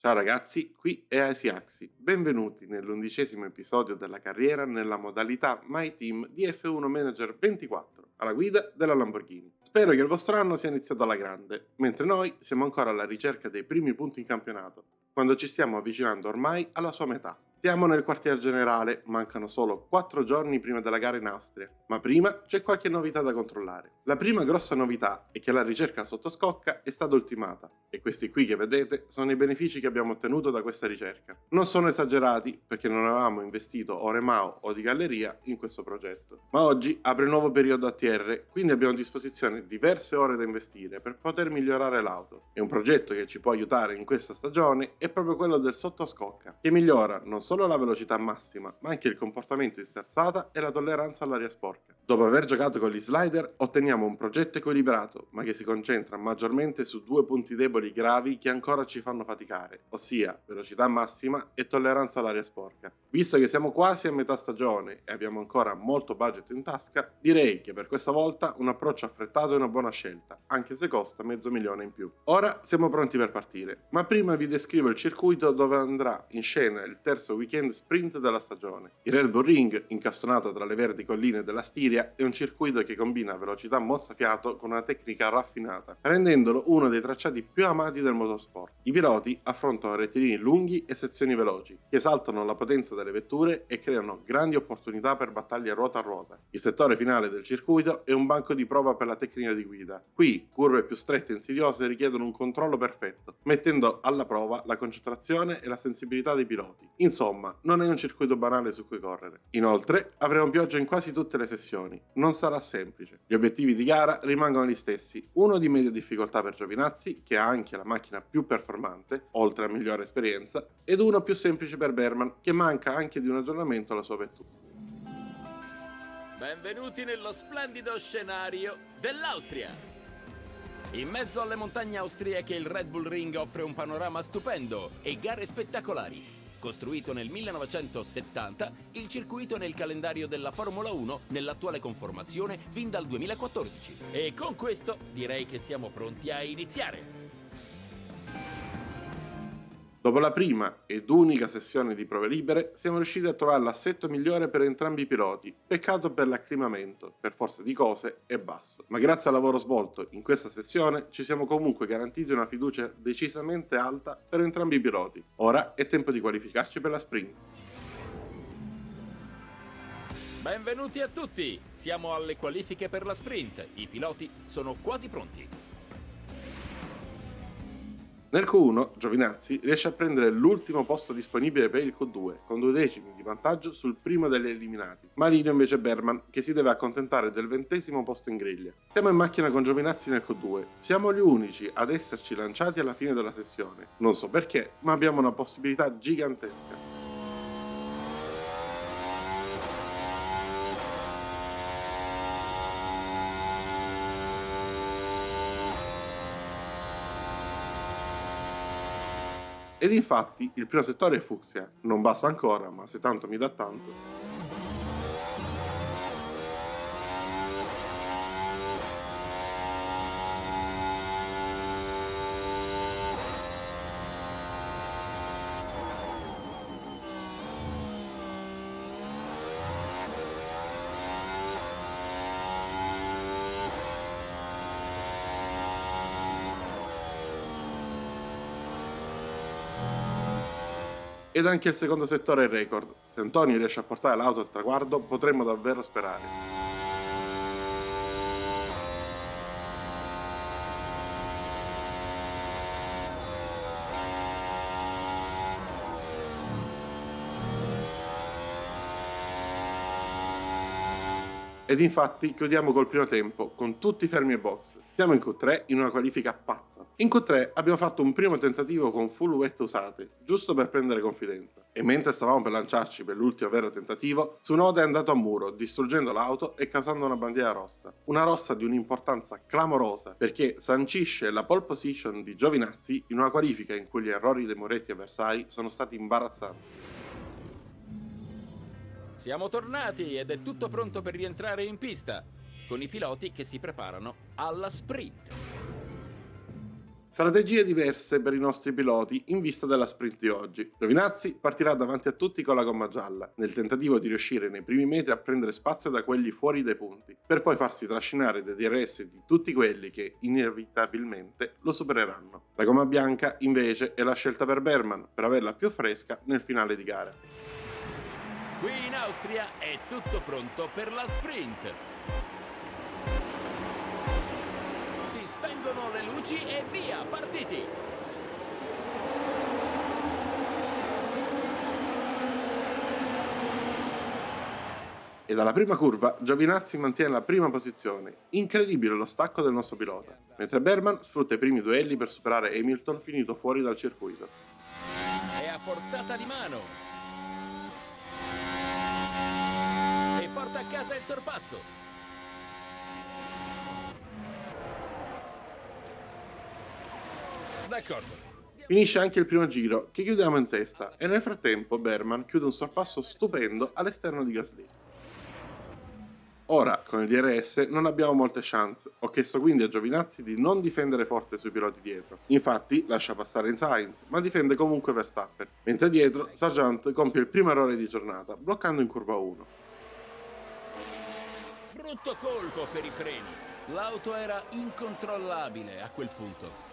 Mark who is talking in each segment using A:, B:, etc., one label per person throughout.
A: Ciao ragazzi, qui è Asiaxi. Benvenuti nell'11° episodio della carriera nella modalità My Team di F1 Manager 24, alla guida della Lamborghini. Spero che il vostro anno sia iniziato alla grande, mentre noi siamo ancora alla ricerca dei primi punti in campionato, quando ci stiamo avvicinando ormai alla sua metà. Siamo nel quartier generale, mancano solo 4 giorni prima della gara in Austria, ma prima c'è qualche novità da controllare. La prima grossa novità è che la ricerca sotto scocca è stata ultimata, e questi qui che vedete sono i benefici che abbiamo ottenuto da questa ricerca. Non sono esagerati, perché non avevamo investito ore MAO o di galleria in questo progetto. Ma oggi apre un nuovo periodo ATR, quindi abbiamo a disposizione diverse ore da investire per poter migliorare l'auto. E un progetto che ci può aiutare in questa stagione è proprio quello del sottoscocca, che migliora non solo la velocità massima, ma anche il comportamento in sterzata e la tolleranza all'aria sporca. Dopo aver giocato con gli slider, otteniamo un progetto equilibrato, ma che si concentra maggiormente su due punti deboli gravi che ancora ci fanno faticare, ossia velocità massima e tolleranza all'aria sporca. Visto che siamo quasi a metà stagione e abbiamo ancora molto budget in tasca, direi che per questa volta un approccio affrettato è una buona scelta, anche se costa $500,000 in più. Ora siamo pronti per partire, ma prima vi descrivo il circuito dove andrà in scena il terzo weekend sprint della stagione. Il Red Bull Ring, incastonato tra le verdi colline della Stiria, è un circuito che combina velocità mozzafiato con una tecnica raffinata, rendendolo uno dei tracciati più amati del motorsport. I piloti affrontano rettilini lunghi e sezioni veloci, che esaltano la potenza delle vetture e creano grandi opportunità per battaglie ruota a ruota. Il settore finale del circuito è un banco di prova per la tecnica di guida. Qui, curve più strette e insidiose richiedono un controllo perfetto, mettendo alla prova la concentrazione e la sensibilità dei piloti. Insomma, non è un circuito banale su cui correre. Inoltre, avremo pioggia in quasi tutte le sessioni. Non sarà semplice. Gli obiettivi di gara rimangono gli stessi: uno di media difficoltà per Giovinazzi, che ha anche la macchina più performante, oltre a migliore esperienza, ed uno più semplice per Berman, che manca anche di un aggiornamento alla sua vettura.
B: Benvenuti nello splendido scenario dell'Austria. In mezzo alle montagne austriache il Red Bull Ring offre un panorama stupendo e gare spettacolari. Costruito nel 1970, il circuito è nel calendario della Formula 1 nell'attuale conformazione fin dal 2014. E con questo direi che siamo pronti a iniziare.
A: Dopo la prima ed unica sessione di prove libere, siamo riusciti a trovare l'assetto migliore per entrambi i piloti. Peccato per l'acclimamento, per forza di cose è basso. Ma grazie al lavoro svolto in questa sessione ci siamo comunque garantiti una fiducia decisamente alta per entrambi i piloti. Ora è tempo di qualificarci per la sprint.
B: Benvenuti a tutti! Siamo alle qualifiche per la sprint. I piloti sono quasi pronti.
A: Nel Q1 Giovinazzi riesce a prendere l'ultimo posto disponibile per il Q2 con 2 decimi di vantaggio sul primo degli eliminati. Marino invece Berman, che si deve accontentare del 20° posto in griglia. Siamo in macchina con Giovinazzi nel Q2. Siamo gli unici ad esserci lanciati alla fine della sessione. Non so perché, ma abbiamo una possibilità gigantesca. Ed infatti il primo settore è fucsia, non basta ancora, ma se tanto mi dà tanto. Ed anche il secondo settore è record. Se Antonio riesce a portare l'auto al traguardo, potremmo davvero sperare. Ed infatti chiudiamo col primo tempo, con tutti fermi ai box. Siamo in Q3 in una qualifica pazza. In Q3 abbiamo fatto un primo tentativo con full wet usate, giusto per prendere confidenza. E mentre stavamo per lanciarci per l'ultimo vero tentativo, Tsunoda è andato a muro, distruggendo l'auto e causando una bandiera rossa. Una rossa di un'importanza clamorosa, perché sancisce la pole position di Giovinazzi in una qualifica in cui gli errori dei muretti avversari sono stati imbarazzanti.
B: Siamo tornati ed è tutto pronto per rientrare in pista, con i piloti che si preparano alla sprint.
A: Strategie diverse per i nostri piloti in vista della sprint di oggi. Giovinazzi partirà davanti a tutti con la gomma gialla, nel tentativo di riuscire nei primi metri a prendere spazio da quelli fuori dai punti, per poi farsi trascinare dai DRS di tutti quelli che inevitabilmente lo supereranno. La gomma bianca invece è la scelta per Berman, per averla più fresca nel finale di gara.
B: Qui in Austria è tutto pronto per la sprint. Si spengono le luci e via, partiti!
A: E dalla prima curva Giovinazzi mantiene la prima posizione, incredibile lo stacco del nostro pilota, mentre Berman sfrutta i primi duelli per superare Hamilton finito fuori dal circuito.
B: È a portata di mano. E porta a casa il sorpasso. D'accordo.
A: Finisce anche il primo giro, che chiudiamo in testa, e nel frattempo Berman chiude un sorpasso stupendo all'esterno di Gasly. Ora, con il DRS, non abbiamo molte chance. Ho chiesto quindi a Giovinazzi di non difendere forte sui piloti dietro. Infatti, lascia passare in Sainz, ma difende comunque Verstappen. Mentre dietro, Sargent compie il primo errore di giornata, bloccando in curva 1.
B: Brutto colpo per i freni. L'auto era incontrollabile a quel punto.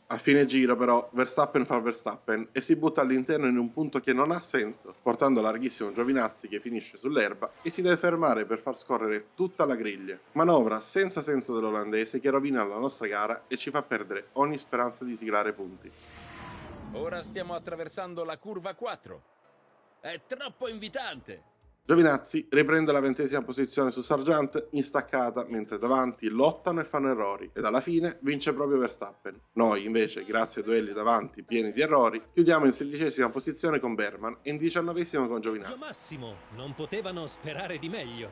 A: A fine giro però Verstappen fa Verstappen e si butta all'interno in un punto che non ha senso, portando larghissimo Giovinazzi che finisce sull'erba e si deve fermare per far scorrere tutta la griglia. Manovra senza senso dell'olandese che rovina la nostra gara e ci fa perdere ogni speranza di siglare punti.
B: Ora stiamo attraversando la curva 4. È troppo invitante.
A: Giovinazzi riprende la 20ª posizione su Sargent in staccata, mentre davanti lottano e fanno errori, ed alla fine vince proprio Verstappen. Noi invece, grazie ai duelli davanti pieni di errori, chiudiamo in 16ª posizione con Berman e in 19ª con Giovinazzi.
C: Massimo, non potevano sperare di meglio.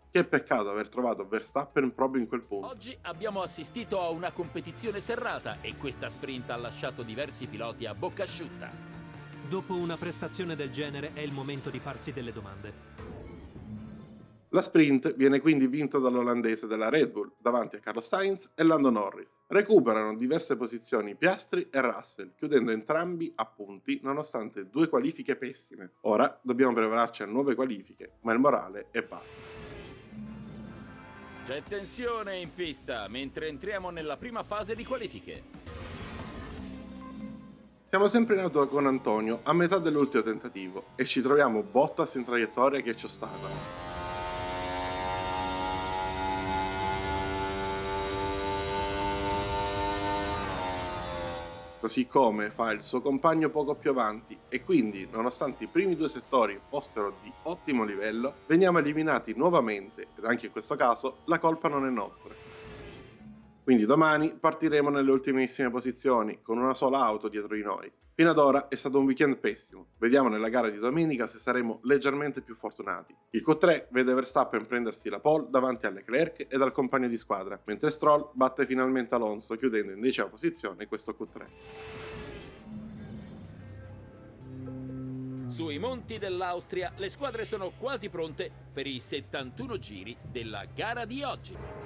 A: Che peccato aver trovato Verstappen proprio in quel punto.
B: Oggi abbiamo assistito a una competizione serrata e questa sprint ha lasciato diversi piloti a bocca asciutta.
C: Dopo una prestazione del genere è il momento di farsi delle domande.
A: La sprint viene quindi vinta dall'olandese della Red Bull, davanti a Carlos Sainz e Lando Norris. Recuperano diverse posizioni Piastri e Russell, chiudendo entrambi a punti nonostante 2 qualifiche pessime. Ora dobbiamo prepararci a nuove qualifiche, ma il morale è basso.
B: C'è tensione in pista mentre entriamo nella prima fase di qualifiche.
A: Siamo sempre in auto con Antonio a metà dell'ultimo tentativo e ci troviamo Bottas in traiettoria che ci ostacola. Così come fa il suo compagno poco più avanti e quindi, nonostante i primi 2 settori fossero di ottimo livello, veniamo eliminati nuovamente ed anche in questo caso la colpa non è nostra. Quindi domani partiremo nelle ultimissime posizioni, con una sola auto dietro di noi. Fino ad ora è stato un weekend pessimo. Vediamo nella gara di domenica se saremo leggermente più fortunati. Il Q3 vede Verstappen prendersi la pole davanti a Leclerc e al compagno di squadra, mentre Stroll batte finalmente Alonso chiudendo in 10ª posizione questo Q3.
B: Sui monti dell'Austria le squadre sono quasi pronte per i 71 giri della gara di oggi.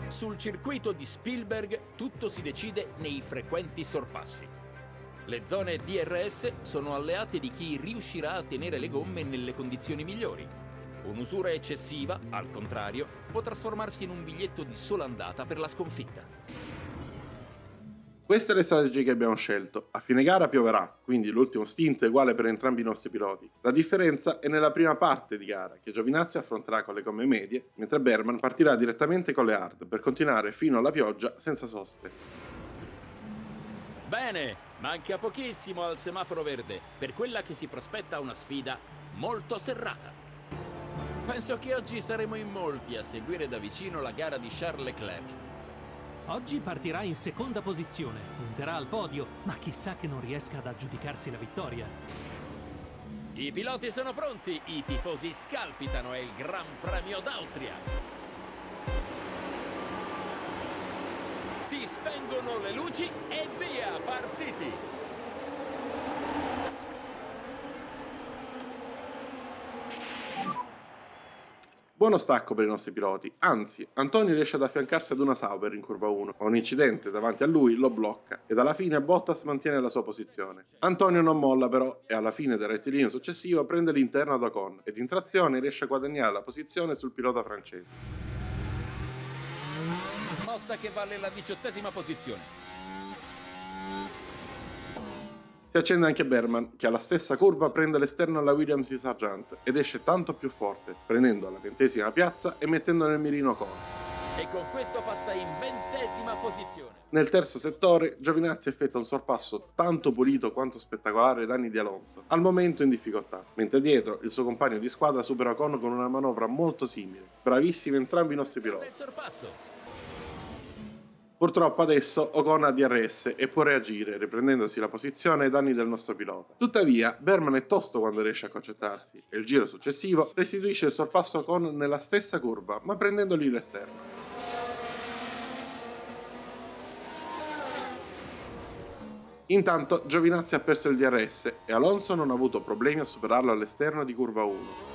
B: Sul circuito di Spielberg tutto si decide nei frequenti sorpassi. Le zone DRS sono alleate di chi riuscirà a tenere le gomme nelle condizioni migliori. Un'usura eccessiva, al contrario, può trasformarsi in un biglietto di sola andata per la sconfitta.
A: Queste le strategie che abbiamo scelto. A fine gara pioverà, quindi l'ultimo stint è uguale per entrambi i nostri piloti. La differenza è nella prima parte di gara, che Giovinazzi affronterà con le gomme medie, mentre Berman partirà direttamente con le hard per continuare fino alla pioggia senza soste.
B: Bene, manca pochissimo al semaforo verde per quella che si prospetta una sfida molto serrata. Penso che oggi saremo in molti a seguire da vicino la gara di Charles Leclerc.
C: Oggi partirà in seconda posizione, punterà al podio, ma chissà che non riesca ad aggiudicarsi la vittoria.
B: I piloti sono pronti, i tifosi scalpitano, è il Gran Premio d'Austria. Si spengono le luci e via, partiti!
A: Buono stacco per i nostri piloti, anzi, Antonio riesce ad affiancarsi ad una Sauber in curva 1, ma un incidente davanti a lui lo blocca ed alla fine Bottas mantiene la sua posizione. Antonio non molla però e alla fine del rettilineo successivo prende l'interno ad Ocon ed in trazione riesce a guadagnare la posizione sul pilota francese.
B: Mossa che vale la 18ª posizione.
A: Si accende anche Berman, che alla stessa curva prende l'esterno alla Williams di Sargent ed esce tanto più forte, prendendo la 20ª piazza e mettendo nel mirino Ocon.
B: E con questo passa in 20ª posizione.
A: Nel terzo settore, Giovinazzi effettua un sorpasso tanto pulito quanto spettacolare ai danni di Alonso, al momento in difficoltà, mentre dietro il suo compagno di squadra supera Ocon con una manovra molto simile. Bravissimi entrambi i nostri piloti.
B: Il sorpasso.
A: Purtroppo adesso Ocon ha DRS e può reagire, riprendendosi la posizione ai danni del nostro pilota. Tuttavia, Berman è tosto quando riesce a concentrarsi e il giro successivo restituisce il sorpasso a Ocon nella stessa curva, ma prendendogli l'esterno. Intanto Giovinazzi ha perso il DRS e Alonso non ha avuto problemi a superarlo all'esterno di curva 1.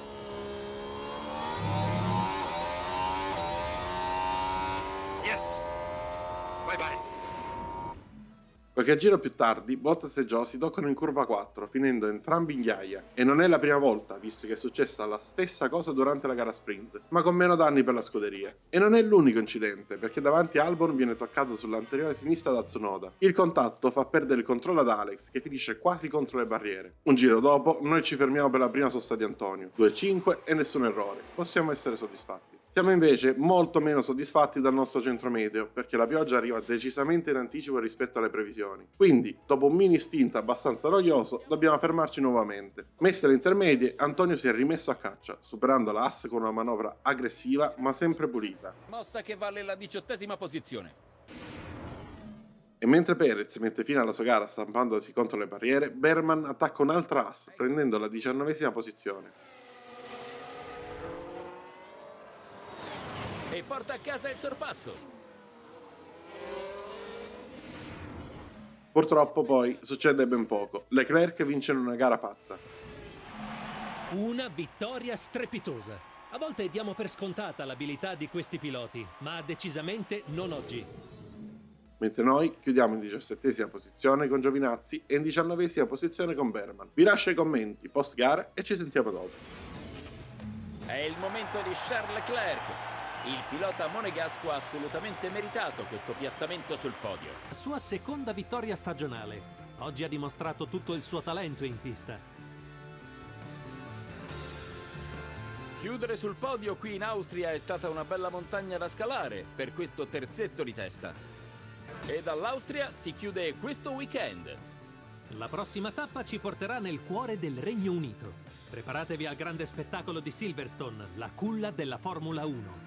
A: Qualche giro più tardi, Bottas e Zhou si toccano in curva 4, finendo entrambi in ghiaia. E non è la prima volta, visto che è successa la stessa cosa durante la gara sprint, ma con meno danni per la scuderia. E non è l'unico incidente, perché davanti Albon viene toccato sull'anteriore sinistra da Tsunoda. Il contatto fa perdere il controllo ad Alex, che finisce quasi contro le barriere. Un giro dopo, noi ci fermiamo per la prima sosta di Antonio. 2,5 e nessun errore. Possiamo essere soddisfatti. Siamo invece molto meno soddisfatti dal nostro centro meteo, perché la pioggia arriva decisamente in anticipo rispetto alle previsioni. Quindi, dopo un mini stint abbastanza noioso, dobbiamo fermarci nuovamente. Messe le intermedie, Antonio si è rimesso a caccia, superando la Haas con una manovra aggressiva ma sempre pulita.
B: Mossa che vale la 18ª posizione.
A: E mentre Perez mette fine alla sua gara stampandosi contro le barriere, Berman attacca un'altra Haas, prendendo la 19ª posizione.
B: E porta a casa il sorpasso.
A: Purtroppo poi succede ben poco. Leclerc vince in una gara pazza.
C: Una vittoria strepitosa. A volte diamo per scontata l'abilità di questi piloti, ma decisamente non oggi.
A: Mentre noi chiudiamo in 17ª posizione con Giovinazzi e in 19ª posizione con Berman. Vi lascio i commenti post gara e ci sentiamo dopo.
B: È il momento di Charles Leclerc. Il pilota monegasco ha assolutamente meritato questo piazzamento sul podio.
C: La sua seconda vittoria stagionale. Oggi ha dimostrato tutto il suo talento in pista.
B: Chiudere sul podio qui in Austria è stata una bella montagna da scalare per questo terzetto di testa. E dall'Austria si chiude questo weekend.
C: La prossima tappa ci porterà nel cuore del Regno Unito. Preparatevi al grande spettacolo di Silverstone, la culla della Formula 1.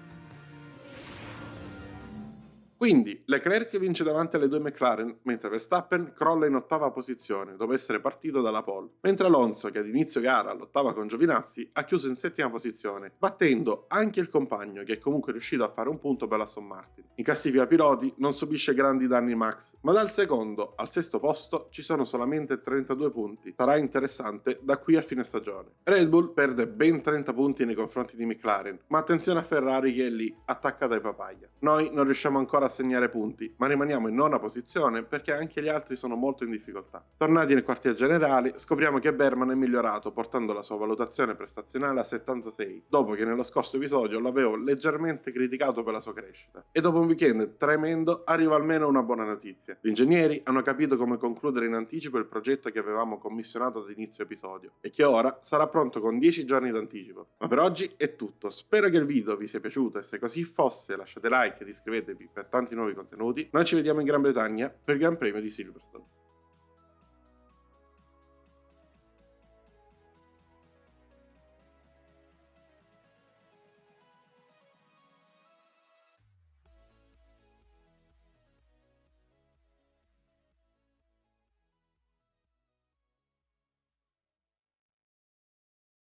A: Quindi Leclerc vince davanti alle due McLaren, mentre Verstappen crolla in 8ª posizione dopo essere partito dalla pole, mentre Alonso, che ad inizio gara lottava con Giovinazzi, ha chiuso in 7ª posizione, battendo anche il compagno che è comunque riuscito a fare un punto per l'Aston Martin. In classifica piloti non subisce grandi danni Max, ma dal secondo al sesto posto ci sono solamente 32 punti. Sarà interessante da qui a fine stagione. Red Bull perde ben 30 punti nei confronti di McLaren, ma attenzione a Ferrari che è lì, attaccata ai papaglia. Noi non riusciamo ancora a segnare punti, ma rimaniamo in 9ª posizione perché anche gli altri sono molto in difficoltà. Tornati nel quartier generale, scopriamo che Berman è migliorato portando la sua valutazione prestazionale a 76, dopo che nello scorso episodio l'avevo leggermente criticato per la sua crescita. E dopo un weekend tremendo arriva almeno una buona notizia. Gli ingegneri hanno capito come concludere in anticipo il progetto che avevamo commissionato ad inizio episodio e che ora sarà pronto con 10 giorni d'anticipo. Ma per oggi è tutto, spero che il video vi sia piaciuto e se così fosse lasciate like ed iscrivetevi per tanti nuovi contenuti. Noi ci vediamo in Gran Bretagna per il Gran Premio di Silverstone.